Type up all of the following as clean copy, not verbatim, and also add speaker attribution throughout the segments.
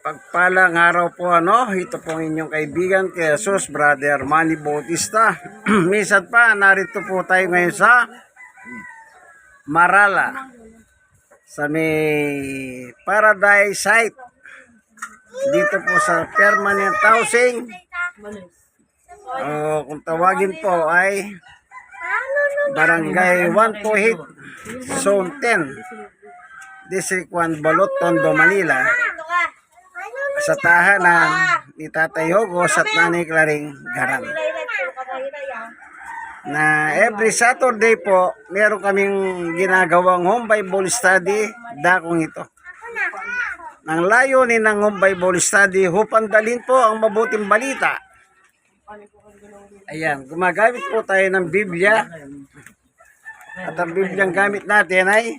Speaker 1: Pagpalang araw po ito po ang inyong kaibigan kay Jesus, Brother Manny Bautista. Minsan pa, narito po tayo ngayon sa Marala, sa may Paradise site. Dito po sa permanent housing. Kung tawagin po ay Barangay 128, Zone 10, District 1, Balot, Tondo, Manila. Sa tahanan ni Tatay Hugos at Nanay Claring Garan. Na every Saturday po, meron kaming ginagawang home Bible study, dakong ito. Ang layunin ng home Bible study, upang dalhin po ang mabuting balita. Ayan, gumagamit po tayo ng Biblia. At ang Biblia ang gamit natin ay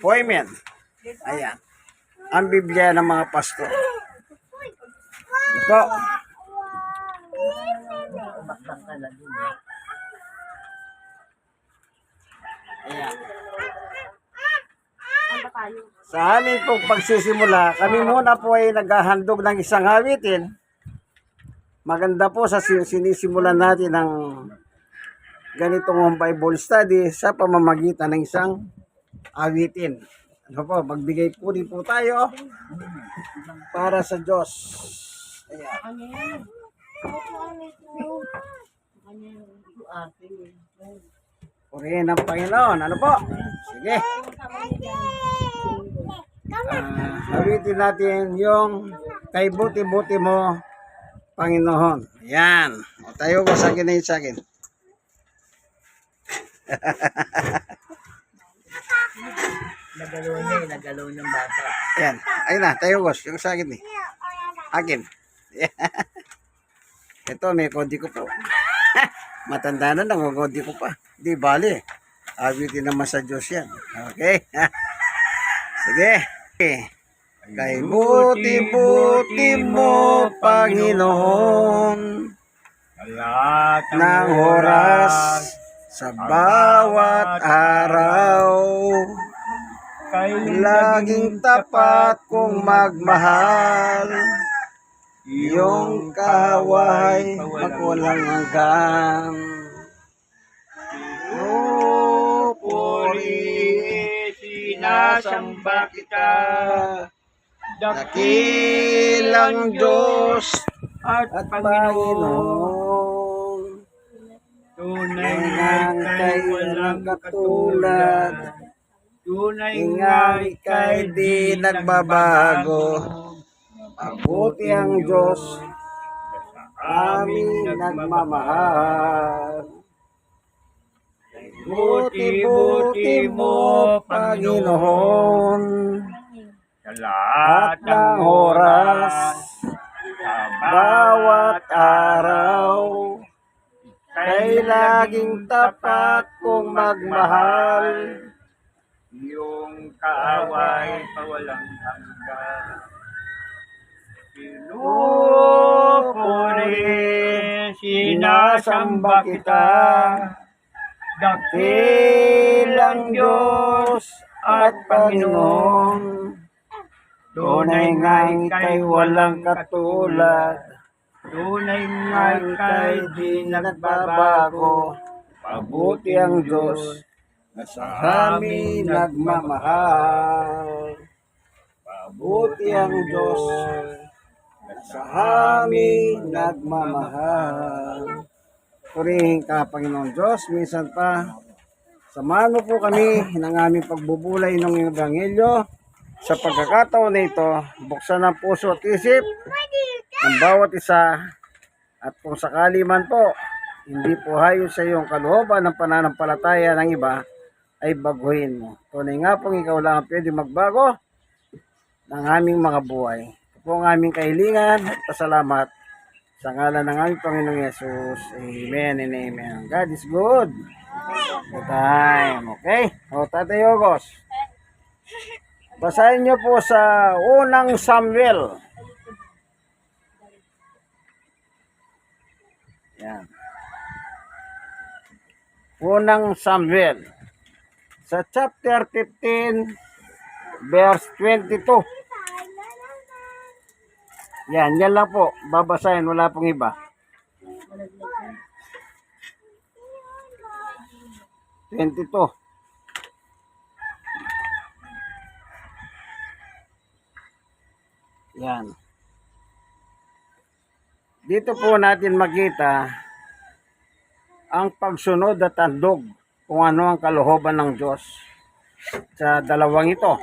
Speaker 1: poemen. Ayan. Ang Biblia ng mga pastor. Ito. Ayan. Sa amin pong pagsisimula, kami muna po ay naghahandog ng isang awitin. Maganda po sa sinisimulan natin ng ganitong Bible study sa pamamagitan ng isang awitin. Ano po, magbigay puri po tayo para sa Diyos. Ayan. Purihin ang Panginoon. Ano po? Sige. Awitin natin yung kay buti-buti mo, Panginoon. Ayan. O tayo ko sa akin na yun sa akin.
Speaker 2: Nagalaw ng bata.
Speaker 1: Ayan. Ayun na, tayo boss. Yung sa akin eh. Akin. Ito, may kodi ko po. Matanda na, nangungodi ko pa. Di bali. Awitin naman sa Diyos yan. Okay. Sige. Kay buti-buti mo, Panginoon, ng oras sa bawat araw. Laging tapat kong magmahal, iyong kaway magwalang hanggan. Puri, sinasamba kita, dakilang Diyos at Panginoon. Tunay nga'y walang katulad, tunay nga'y di nagbabago. Mabuti ang Diyos, aming nagmamahal. Buti-buti mo, Panginoon,
Speaker 2: Sa lahat
Speaker 1: at ng oras, sa bawat araw, kay laging tapat kong magmahal,
Speaker 2: iyong kaaway pawalang hanggan. Pinupuri, sinasamba kita, dakilang Diyos at Panginoon.
Speaker 1: Tunay nga'y kay walang katulad,
Speaker 2: Tunay nga'y
Speaker 1: di nagbabago. Mabuti ang Diyos na sa amin nagmamahal. Mabuti ang Diyos na sa amin nagmamahal. Purihin ka, Panginoon Diyos. Minsan pa, samahan mo po kami ng aming pagbubulay ng Ebanghelyo. Sa pagkakataon na ito, buksan ang puso at isip ng bawat isa. At kung sakali man po, hindi po hayo sa iyong kalooban ng pananampalataya ng iba, ay baguhin mo. Tunay nga pong ikaw lang ang pwede magbago ng aming mga buhay. Ito po ang aming kahilingan at pasalamat sa ngalan ng aming Panginoong Yesus. Amen and amen. God is good. Good time. Okay? O, Tatay Hugos, basahin niyo po sa unang Samuel. Yan. Unang Samuel. Sa chapter 15, verse 22. Yan lang po. Babasahin, wala pong iba. 22. Yan. Dito po natin makita ang pagsunod at handog kung ano ang kalooban ng Diyos sa dalawang ito.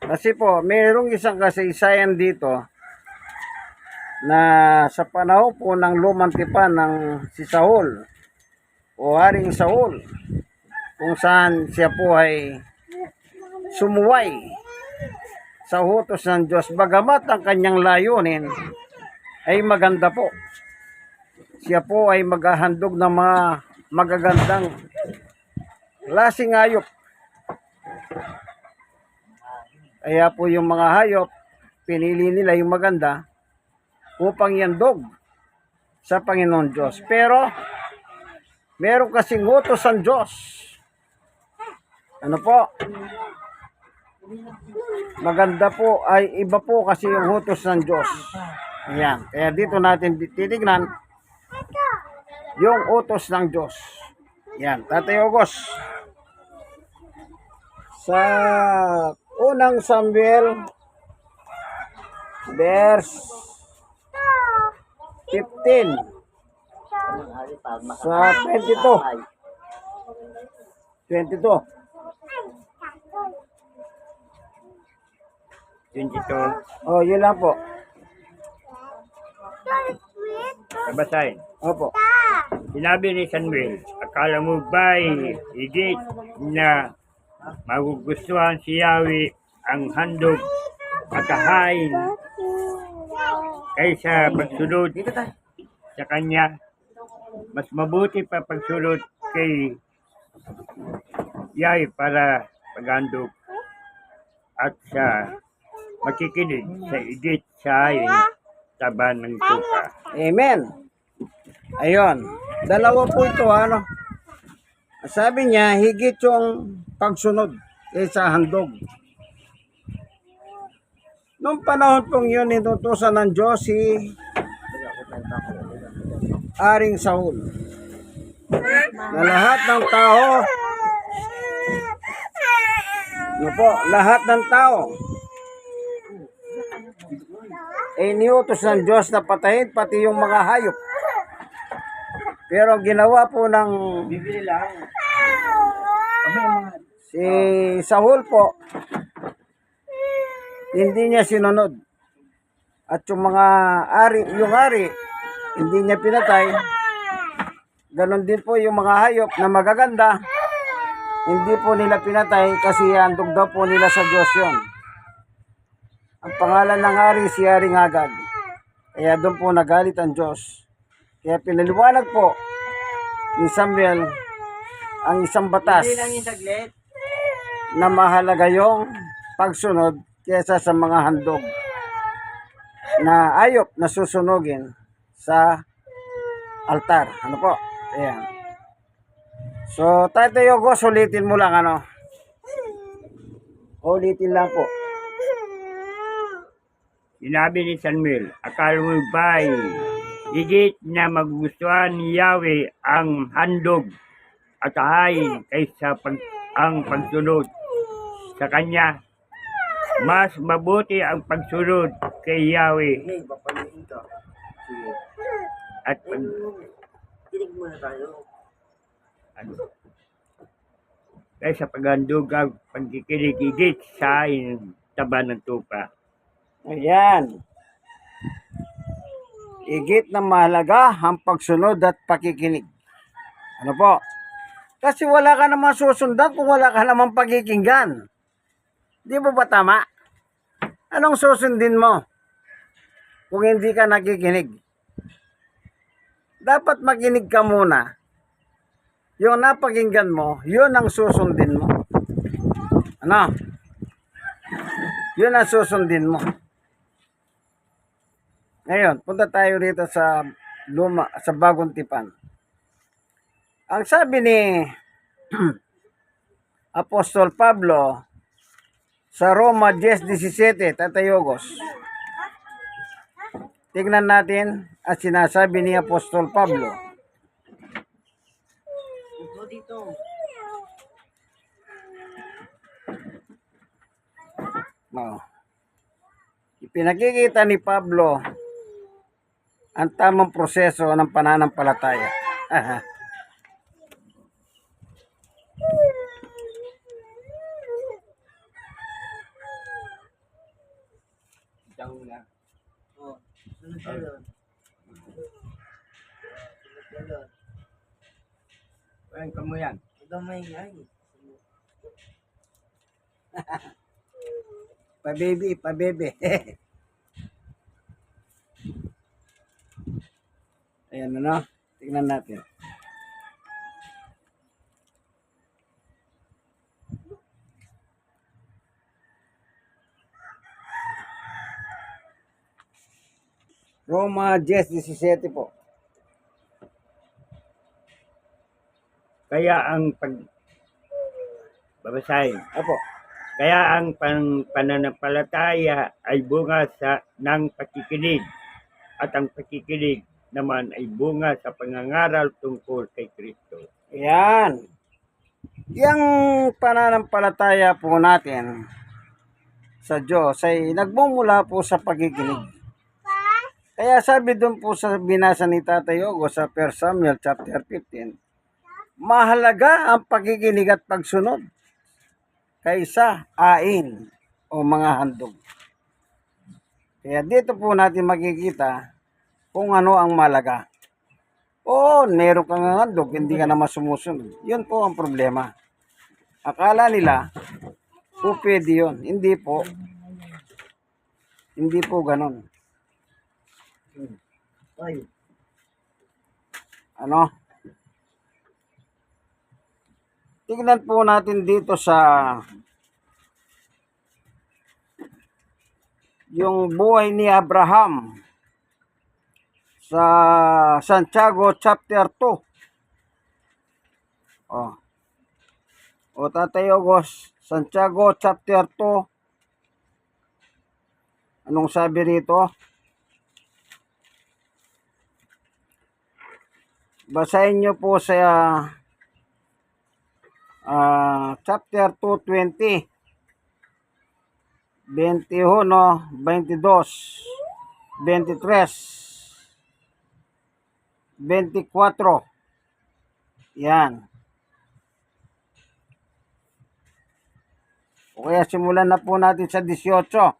Speaker 1: Kasi po, mayroong isang kasaysayan dito na sa panahon po ng lumang tipan ng si Saul o Haring Saul, kung saan siya po ay sumuway sa utos ng Diyos, bagamat ang kanyang layunin ay maganda po. Siya po ay maghahandog ng mga magagandang klaseng hayop. Kaya po yung mga hayop, pinili nila yung maganda upang yandog sa Panginoon Diyos. Pero, meron kasing utos ang Diyos. Ano po? Maganda po ay iba po kasi yung utos ng Diyos. Ayan. Kaya dito natin titignan yung utos ng Diyos. Ayan. Tatay August. Sa unang Samuel verse 15 sa 22.
Speaker 2: 22.
Speaker 1: Oh, yun lang po.
Speaker 2: Babasahin.
Speaker 1: Opo.
Speaker 2: Sinabi ni Samuel, akala mo ba'y higit na magugustuhan si Yahweh ang handog at kahain kaysa pagsunod sa kanya? Mas mabuti pa pagsunod kay Yahweh para paghandog at sa makikinig sa higit sa hain taban ng tupa.
Speaker 1: Amen. Ayun. Dalawa po ito, ano? Sabi niya, higit yung pagsunod kaysa handog. Noong panahon pong yun, inutusan ng Diyos si Haring Saul. Na lahat ng tao, lahat ng tao, iniutos ng Diyos na patayin pati yung mga hayop. Pero ginawa po ng si Saul po, hindi niya sinunod. At yung mga hari, hindi niya pinatay. Ganon din po yung mga hayop na magaganda, hindi po nila pinatay kasi handog daw po nila sa Diyos yun. Ang pangalan ng hari si Haring Agag. Kaya doon po nagalit ang Diyos. Kaya pinaliwanag po ni Samuel ang isang batas na mahalaga yung pagsunod kaysa sa mga handog na ayop na susunugin sa altar. Ano po? Ayan. So, Tatay August, ulitin mo lang ano. Ulitin lang po.
Speaker 2: Sinabi ni Samuel, akala mo ba'y higit na magugustuhan ni Yahweh ang handog at kahain kaysa ang pagsunod sa kanya? Mas mabuti ang pagsunod kay Yahweh at kaysa paghandog ang pagkikinig higit sa taban ng tupa.
Speaker 1: Ayan. Higit na mahalaga ang pagsunod at pakikinig. Ano po? Kasi wala ka naman susundan kung wala ka naman pakikinggan. Di ba ba tama? Anong susundin mo kung hindi ka nakikinig? Dapat makinig ka muna. Yung napakinggan mo, yun ang susundin mo. Ano? Yun ang susundin mo. Ngayon, punta tayo rito sa Bagong Tipan. Ang sabi ni Apostol Pablo sa Roma 10:17, Tatay August. tignan natin at sinasabi ni Apostol Pablo. No. Ipinakikita ni Pablo ang tamang proseso ng pananampalataya.
Speaker 3: Oh, sunod ka doon.
Speaker 2: Walang kamo yan.
Speaker 3: Ikaw maingay.
Speaker 1: Pabebe, pabebe. Ayan ano, tingnan natin. Roma 10:17 po.
Speaker 2: Kaya ang babasahin.
Speaker 1: Apo.
Speaker 2: Kaya ang pananampalataya ay bunga ng pakikinig at ang pakikinig naman ay bunga sa pangangaral tungkol kay Kristo.
Speaker 1: Ayan. Yang pananampalataya po natin sa Diyos ay nagmumula po sa pakikinig. Kaya sabi doon po sa binasa ni Tatay Ogo sa 1 Samuel chapter 15, mahalaga ang pakikinig at pagsunod kaysa ain o mga handog. Kaya dito po natin makikita kung ano ang malaga. Oo, meron kang handog, hindi ka naman sumusunod. Yun po ang problema. Akala nila, pwede yun. Hindi po. Hindi po ganon.
Speaker 3: Oy,
Speaker 1: Ano? Tignan po natin dito sa yung buhay ni Abraham sa Santiago chapter 2. O Tatay Ogos, Santiago chapter 2. Anong sabi rito? Basahin nyo po sa chapter 2:20, 21, 22, 23, 24. Yan. O kaya simulan na po natin sa 18.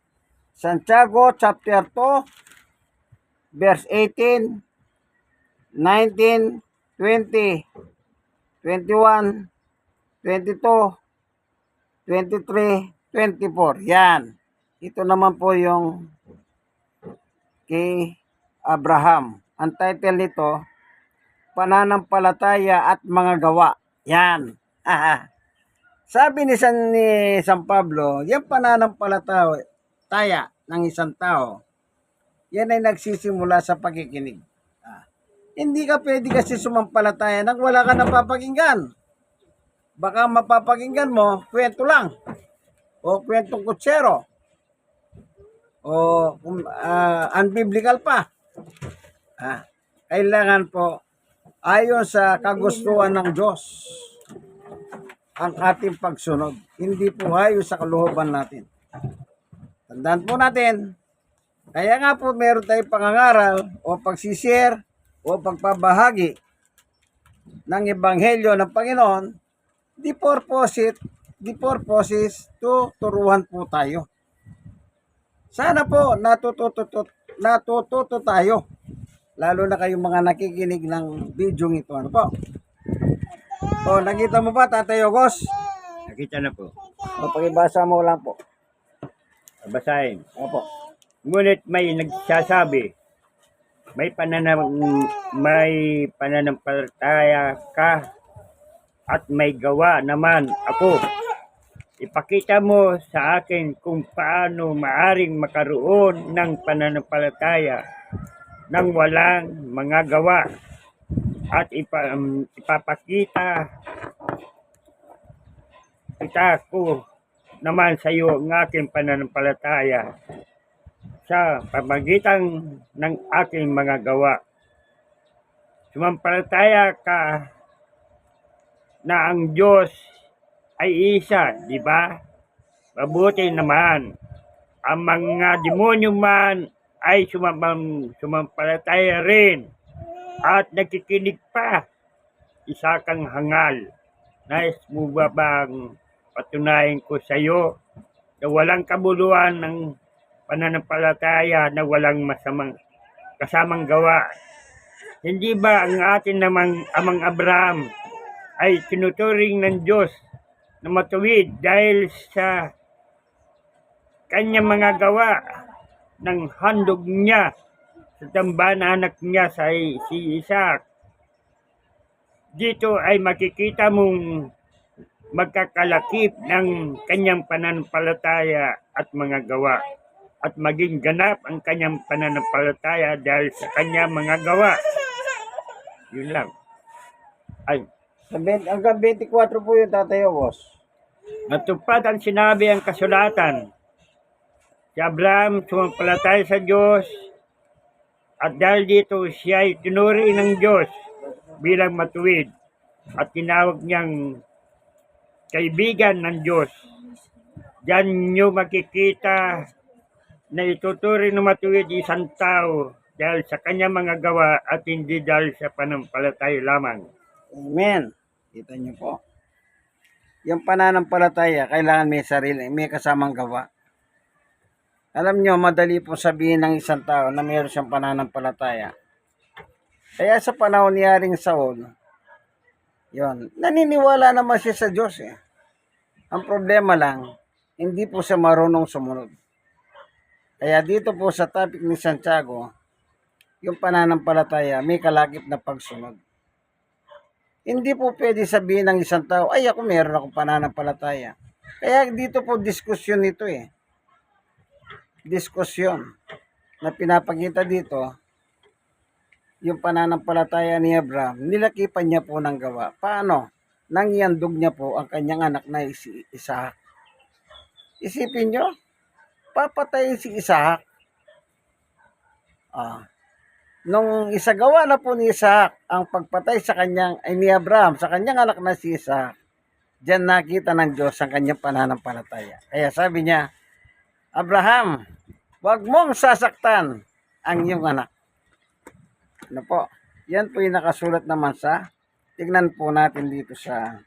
Speaker 1: Santiago chapter 2, verse 18, 19, 20, 21, 22, 23, 24. Yan. Ito naman po yung kay Abraham. Ang title nito, Pananampalataya at Mga Gawa. Yan. Sabi ni San Pablo, yung pananampalataya ng isang tao, yan ay nagsisimula sa pakikinig. Hindi ka pwede kasi sumampalataya nang wala ka napapakinggan. Baka mapapakinggan mo, kwento lang. O kwentong kutsero. O unbiblical pa. Kailangan po, ayon sa kagustuhan ng Diyos, ang ating pagsunod. Hindi po ayon sa kalooban natin. Tandaan po natin, kaya nga po meron tayong pangangaral o pagsishare o pagpabahagi ng ebanghelyo ng Panginoon. The purpose is to turuan po tayo. Sana po natututo tayo. Lalo na kayong mga nakikinig ng video ito. Ano po? O, nakita mo ba, Tatay Ogos?
Speaker 2: Nakita na po.
Speaker 1: O, pakibasa mo lang po.
Speaker 2: Basahin.
Speaker 1: Opo.
Speaker 2: Ngunit may nagsasabi, may pananampalataya ka at may gawa naman ako. Ipakita mo sa akin kung paano maaring makaroon ng pananampalataya nang walang mga gawa at ipapakita kita ko naman sa iyo ang aking pananampalataya sa pamagitan ng aking mga gawa. Sumampalataya ka na ang Diyos ay isa, di ba? Mabuti naman. Ang mga demonyo man ay sumampalataya rin at nakikinig pa. Isa kang hangal. Nais mo ba bang patunayan ko sa iyo na walang kabuluhan ng pananampalataya na walang masamang kasamang gawa? Hindi ba ang atin namang amang Abraham ay tinuturing ng Diyos na matuwid dahil sa kanyang mga gawa ng handog niya sa damba na anak niya si Isaac? Dito ay makikita mong magkakalakip ng kanyang pananampalataya at mga gawa at maging ganap ang kanyang pananampalataya dahil sa kanyang mga gawa. Yun lang. Ay,
Speaker 1: Hanggang 24 po yung Tatay Ogos.
Speaker 2: natupad ang sinabi ang kasulatan. Si Abraham sumampalataya sa Diyos at dahil dito siya ay tinuri ng Diyos bilang matuwid at tinawag niyang kaibigan ng Diyos. Diyan nyo makikita na ituturi ng matuwid isang tao dahil sa kanyang mga gawa at hindi dahil sa panampalataya lamang.
Speaker 1: Amen. Kita niyo po. Yung pananampalataya, kailangan may sarili, may kasamang gawa. Alam niyo, madali po sabihin ng isang tao na mayroon siyang pananampalataya. Kaya sa panahon ni Haring Saul, yon, naniniwala naman siya sa Diyos eh. Ang problema lang, hindi po siya marunong sumunod. Kaya dito po sa topic ni Santiago, yung pananampalataya, may kalakip na pagsunod. Hindi po pwede sabihin ng isang tao, ay ako meron akong pananampalataya. Kaya dito po diskusyon ito eh. Diskusyon na pinapakita dito, yung pananampalataya ni Abraham, nilakipan niya po ng gawa. Paano? Nangyandog niya po ang kanyang anak na si Isaac. Isipin nyo, papatayin si Isaac. Nung isagawa na po ni Isaac ang pagpatay sa kanyang, ay ni Abraham, sa kanyang anak na si Isaac, diyan nakita ng Diyos ang kanyang pananampalataya. Kaya sabi niya, Abraham, wag mong sasaktan ang iyong anak. Ano po? Yan po yung nakasulat naman sa, tignan po natin dito sa,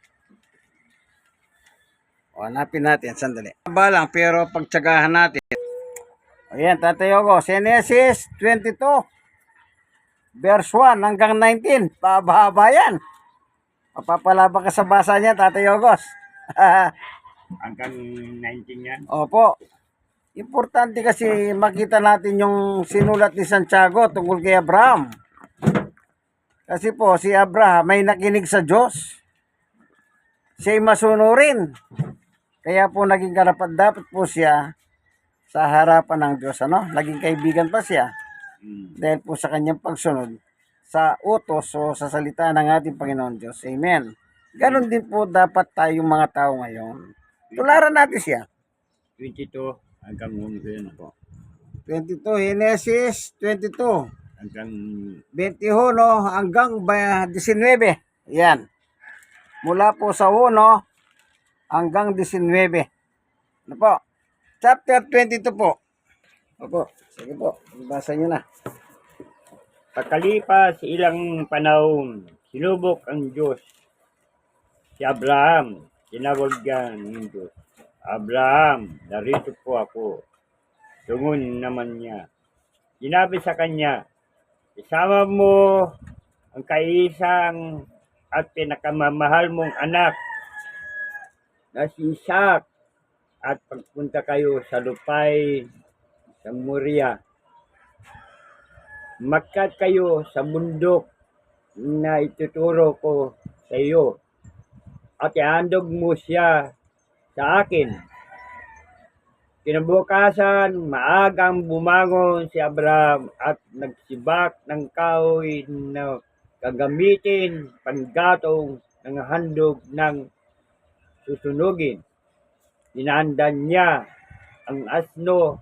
Speaker 1: hanapin natin, sandali. Balang, pero pagtsagahan natin. Ayan, Tatay Ogo, Genesis 22, verse 1 hanggang 19. Pababa yan. Mapapalaba ka sa basa niya, Tatay Ogos.
Speaker 2: Hanggang 19 yan.
Speaker 1: Opo. Importante kasi makita natin yung sinulat ni Santiago tungkol kay Abraham. Kasi po, si Abraham may nakinig sa Diyos. Siya'y masunurin. Kaya po naging karapat-dapat po siya sa harapan ng Diyos. Naging kaibigan pa siya. Dahil po sa kanyang pagsunod sa utos o sa salita ng ating Panginoon Diyos. Amen. Ganon din po dapat tayong mga tao ngayon. Tularan natin siya.
Speaker 2: 22 hanggang 11 po.
Speaker 1: 22, Genesis 22.
Speaker 2: Hanggang
Speaker 1: 21 hanggang 19. Yan. Mula po sa 1 hanggang 19. Ano po? Chapter 22 po. Opo. Sige po. Basa nyo na.
Speaker 2: pagkalipas ilang panahon, sinubok ang Diyos si Abraham. Tinawag yan ng Diyos. Abraham, narito po ako. Tungon naman niya. Sinabi sa kanya, isama mo ang kaisang at pinakamamahal mong anak na si Isaac at pagpunta kayo sa lupay sa Moriah. Makat kayo sa bundok na ituturo ko sa iyo at ihandog mo siya sa akin. Kinabukasan, maagang bumangon si Abraham at nagsibak ng kahoy na gagamitin panggatong ng handog ng susunugin. Inandan niya ang asno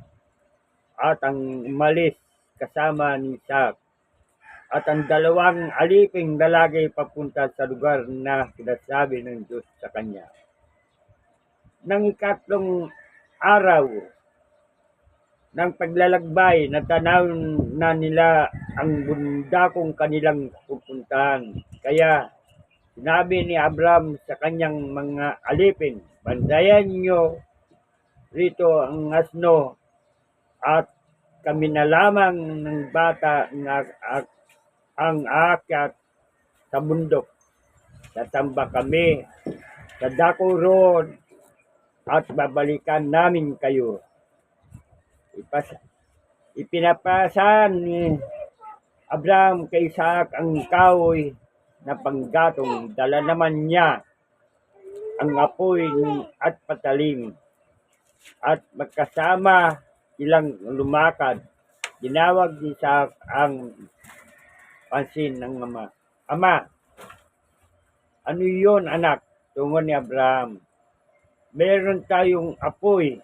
Speaker 2: at ang umalis kasama ni Isaac at ang dalawang aliping lalaki papunta sa lugar na sinasabi ng Diyos sa kanya. Nang ikatlong araw ng paglalakbay, natanaw na nila ang bundakong kanilang pupuntahan. Kaya sinabi ni Abram sa kanyang mga alipin, bandayan niyo rito ang asno at kami na lamang ng bata ang aakyat sa bundok. Tatamba kami sa dako roon at babalikan namin kayo. Ipinapasan ni Abraham kay Isaac ang kahoy na panggatong. Dala naman niya ang apoy at patalim. At magkasama silang lumakad. Tinawag ni Isaac ang pansin ng ama. Ama, ano yun anak? Tungo ni Abraham. Meron tayong apoy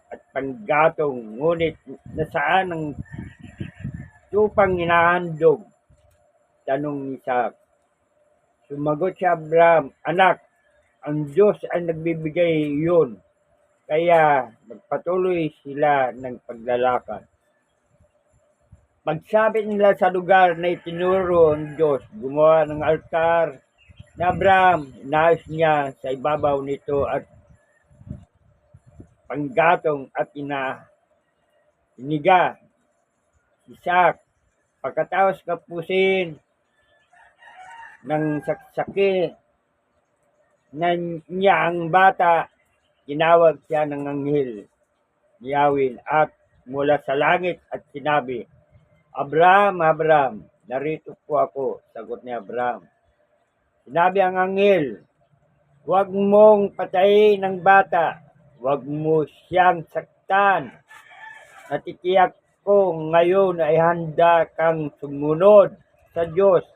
Speaker 2: at panggatong, ngunit nasaan ang tupang hinahandog? Tanong ni Isaac. Sumagot si Abraham, anak, ang Diyos ay nagbibigay yun. Kaya nagpatuloy sila ng paglalakad. Pagsabit nila sa lugar na itinuro ng Diyos, gumawa ng altar ni Abraham. Inayos niya sa ibabaw nito at panggatong at iniga Isaac. Pagkatapos kapusin ng saksaki na niya ang bata, tinawag siya ng anghel ni Yahweh at mula sa langit at sinabi, Abraham, Abraham, narito po ako, sagot ni Abraham. Sinabi ang anghel, huwag mong patayin ang bata, huwag mo siyang saktan. Natitiyak ko ngayon ay handa kang sumunod sa Diyos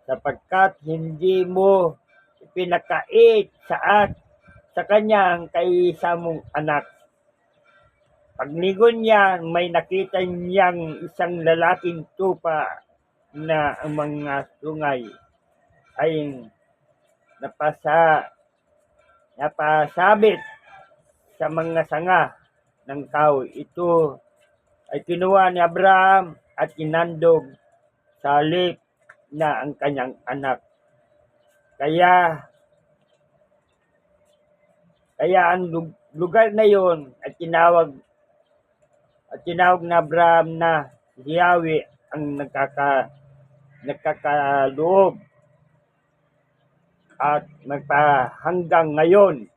Speaker 2: sapagkat hindi mo ipinakait sa kanya ang kaisa mong anak. Paglingon niya, may nakita niyang isang lalaking tupa na ang mga sungay ay napasabit sa mga sanga ng kahoy. Ito ay kinuha ni Abraham at kinandog sa halip na ang kanyang anak. Kaya ang lugar na yon ay tinawag na Abraham na si Yahweh ang nagkakaloob at hanggang ngayon.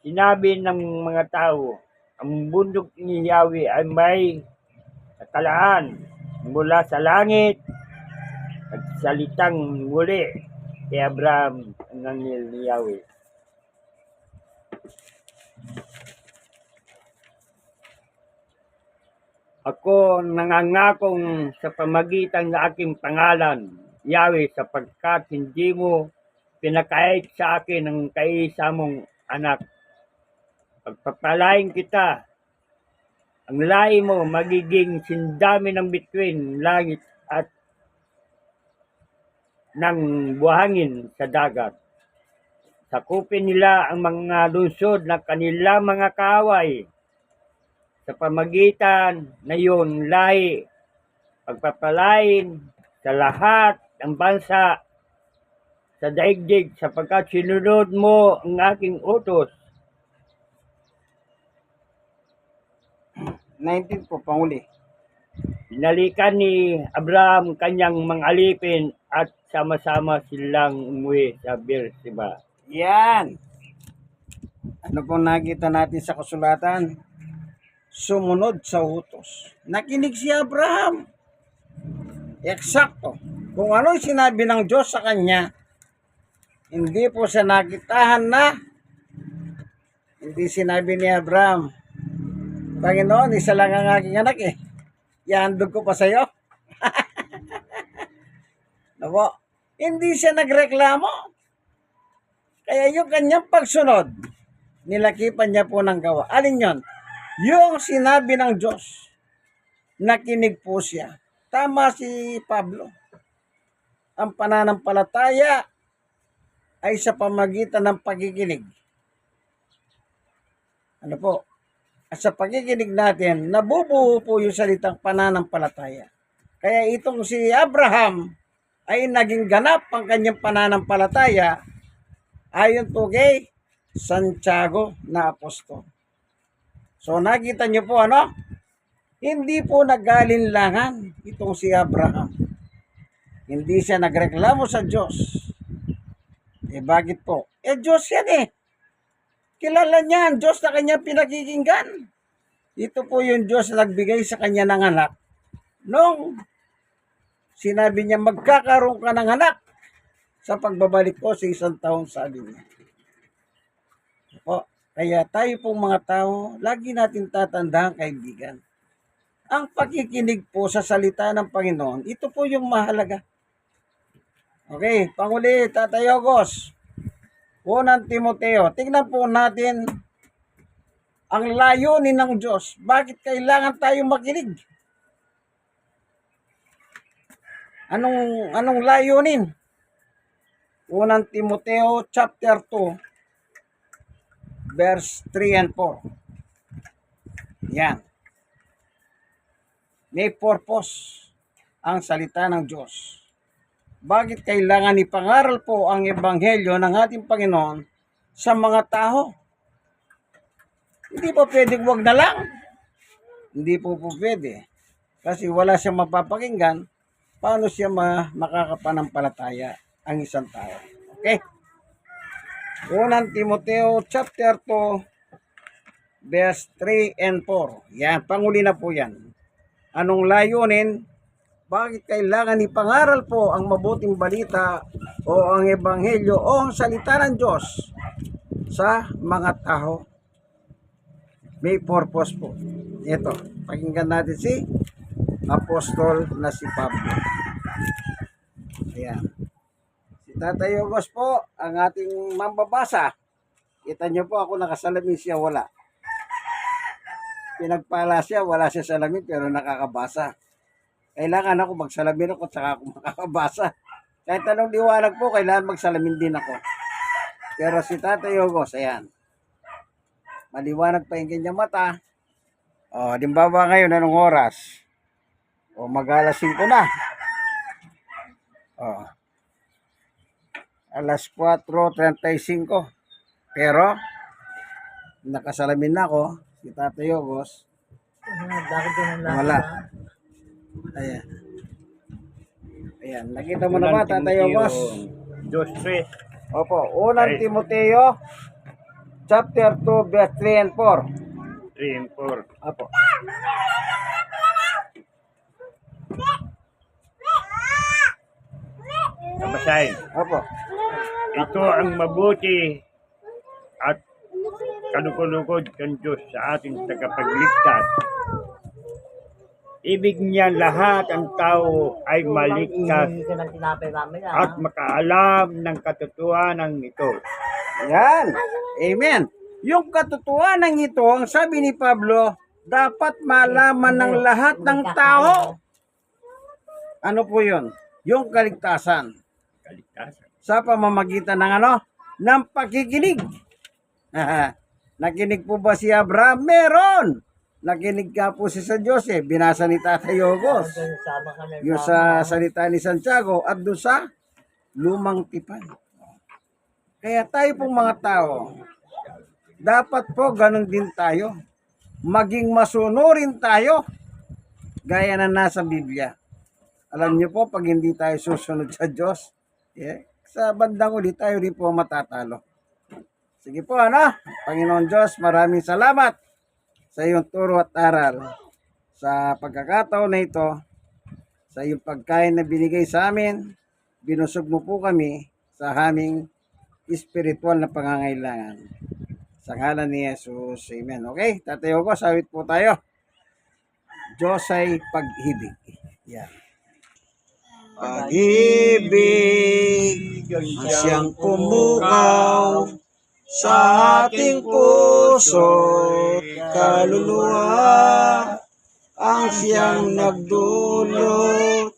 Speaker 2: Sinabi ng mga tao, ang bundok ni Yahweh ay may nakalaan mula sa langit at salitang muli kay Abraham ang anghel ni Yahweh. Ako nangangakong sa pamagitan ng aking pangalan, Yahweh, sapagkat hindi mo pinakait sa akin ang kaisa mong anak. Pagpapalain kita, ang lahi mo magiging sindami ng bituin, langit at ng buhangin sa dagat. Sakupin nila ang mga lungsod ng kanilang mga kaaway. Sa pamagitan na yun, lahi, pagpapalain sa lahat ng bansa sa daigdig sapagkat sinunod mo ang aking utos.
Speaker 1: 19 po, Panguli.
Speaker 2: Binalikan ni Abraham kanyang mga alipin at sama-sama silang umuwi sa Beersheba.
Speaker 1: Yan. Ano pong nakita natin sa kasulatan? Sumunod sa utos. Nakinig si Abraham. Eksakto. Kung ano sinabi ng Diyos sa kanya, hindi po siya nakitahan na. Hindi sinabi ni Abraham, Panginoon, isa lang ang aking anak eh. Ihandog ko pa sa'yo. Nako, hindi siya nagreklamo. Kaya yung kanyang pagsunod, nilakipan niya po ng gawa. Alin yon? Yung sinabi ng Diyos, nakinig po siya. Tama si Pablo. Ang pananampalataya ay sa pamagitan ng pakikinig. Ano po? At sa pakikinig natin, nabubuo po yung salitang pananampalataya. Kaya itong si Abraham ay naging ganap ang kanyang pananampalataya ayon po kay Santiago na apostol. So nakita niyo po ano? Hindi po nagalinlangan itong si Abraham. Hindi siya nagreklamo sa Diyos. Bakit po? Diyos yan Kilala niya ang Diyos na kanyang pinakikinggan. Ito po yung Diyos na nagbigay sa kanya ng anak. Nung sinabi niya, magkakaroon ka ng anak sa pagbabalik ko sa 1 taon, sabi niya. Po, kaya tayo pong mga tao, lagi natin tatandaan, kaibigan. Ang pakikinig po sa salita ng Panginoon, ito po yung mahalaga. Okay, panguli, Tatay Ogos. Unang Timoteo, tingnan po natin ang layunin ng Diyos. Bakit kailangan tayo makinig? Anong layunin? Unang Timoteo chapter 2 verse 3 and 4. Yan. May purpose ang salita ng Diyos. Bakit kailangan ipangaral po ang ebanghelyo ng ating Panginoon sa mga tao? Hindi po pwedeng wag na lang. Hindi po pwede. Kasi wala siyang mapapakinggan. Paano siya makakapanampalataya ang isang tao? Okay? Unang Timoteo chapter 2 verse 3 and 4. Yan, panguli na po yan. Anong layunin? Bakit kailangan ipangaral po ang mabuting balita o ang ebanghelyo o ang salita ng Diyos sa mga tao? May purpose po. Ito, pakinggan natin si Apostol na si Pablo. Ayan. Si Tatay Ogos po, ang ating mambabasa. Kita niyo po ako nakasalamin, siya wala. Pinagpala siya, wala siya salamin pero nakakabasa. Kailangan ako magsalamin ako at saka ako makakabasa. Kahit anong liwanag po, kailangan magsalamin din ako. Pero si Tatay Ogos, ayan. Maliwanag pa yung kanyang mata. O, dimbawa ngayon, anong oras? O, mag-alas 5 na. O, alas 4:35. Pero, nakasalamin na ako, si Tatay Ogos.
Speaker 3: Bakit yun ang
Speaker 1: Wala. Ayan. Ayan. Nakita mo na ba, Tatay Ogos?
Speaker 2: 2:3.
Speaker 1: Opo. Unang Timoteo, chapter 2, verse 3 and 4.
Speaker 2: 3 and 4.
Speaker 1: Opo.
Speaker 2: Kabasahin.
Speaker 1: Opo.
Speaker 2: Ito ang mabuti at kalukulukod ng Diyos sa ating tagapagligtas. Ibig niya lahat ang tao ay maligtas
Speaker 3: Hindi ka ng tinapay mamaya.
Speaker 2: at makaalam ng katotohanan ito.
Speaker 1: Yan. Amen. Yung katotohanan ito, ang sabi ni Pablo, dapat malaman ng lahat ng tao. Ano po yun? Yung kaligtasan.
Speaker 2: Kaligtasan.
Speaker 1: Sa pamamagitan ng ano? Ng pakikinig. Nakinig po ba si Abraham? Meron. Nakinig ka po si San Jose. Binasa ni Tatay Ogos.
Speaker 3: Sama kami.
Speaker 1: Yung sa salita ni Santiago at doon sa lumang tipan. Kaya tayo pong mga tao, dapat po ganun din tayo. Maging masunurin tayo. Gaya na nasa Biblia. Alam niyo po, pag hindi tayo susunod sa Diyos, sa bandang uli tayo rin po matatalo. Sige po, ano? Panginoon Diyos, maraming salamat sa iyong turo at aral. Sa pagkakataon na ito, sa iyong pagkain na binigay sa amin, binusog mo po kami sa aming spiritual na pangangailangan. Sa ngalan ni Jesus, amen. Okay, Tatay Ogos, awit po tayo. Diyos ay pag-ibig. Yan. Pag-ibig ang siyang pumukaw sa ating puso't kaluluwa ang siyang nagdulot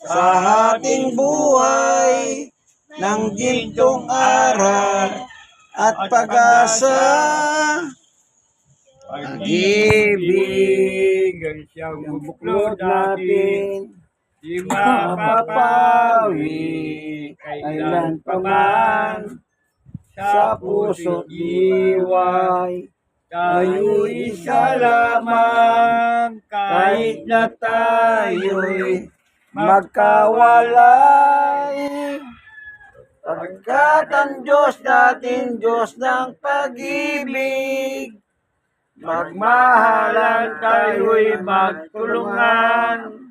Speaker 1: sa ating buhay ng gintong aral at pag-asa.
Speaker 2: Pag-ibig ang siyang buklod natin, di mapapawi kailan pa man sa puso't diway. Tayo'y isa lamang kahit na tayo'y
Speaker 1: Magkawalay, pagkat ang Diyos natin, Diyos ng pag-ibig.
Speaker 2: magmahalan, tayo'y magtulungan.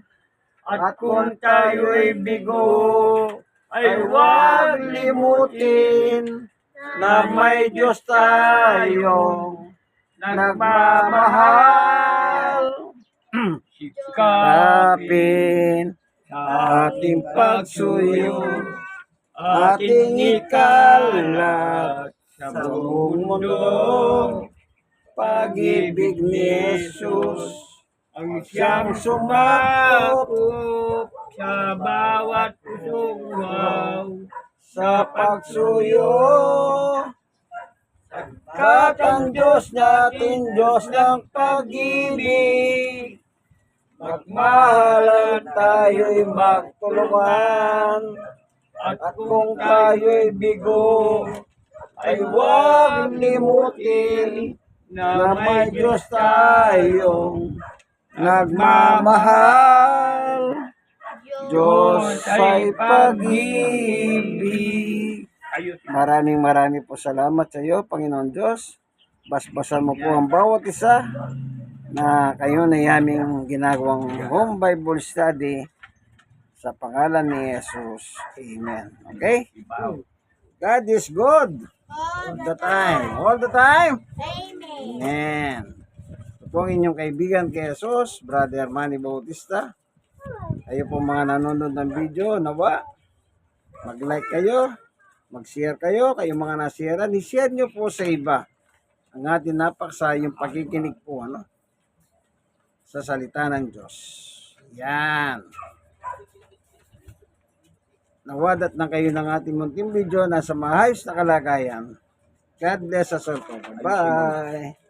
Speaker 2: At kung tayo'y bigo, ay huwag limutin
Speaker 1: na may Diyos tayong nagmamahal.
Speaker 2: sikapin
Speaker 1: Kapin ating pagsuyo, ating ikalat sa buong mundo. Pag-ibig ni Jesus
Speaker 2: ang siyang sumakop sa bawat pusong wow.
Speaker 1: sa pagsuyo. Kat ang Diyos natin, Diyos ng pag-ibig. Magmahalan, tayo'y magtulungan. At kung tayo'y bigo, ay huwag limutin na may Diyos tayong nagmamahal. Diyos ay pag-ibig. Maraming po salamat sa iyo, Panginoon Diyos. Basbasan mo po ang bawat isa na kayo na aming ginagawang home Bible study sa pangalan ni Jesus. Amen. Okay? God is good. All the time. All the time. Amen. Ito po ang inyong kaibigan kay Jesus, Brother Manny Bautista. Kayo po mga nanonood ng video, nawa, mag-like kayo, mag-share kayo, kayo mga nasiran, i-share nyo po sa iba ang ating napakasayang pakikinig po, sa salita ng Diyos. Yan. Nawadat na kayo ng ating munting video, nasa maayos na kalagayan. God bless us all po. Bye-bye.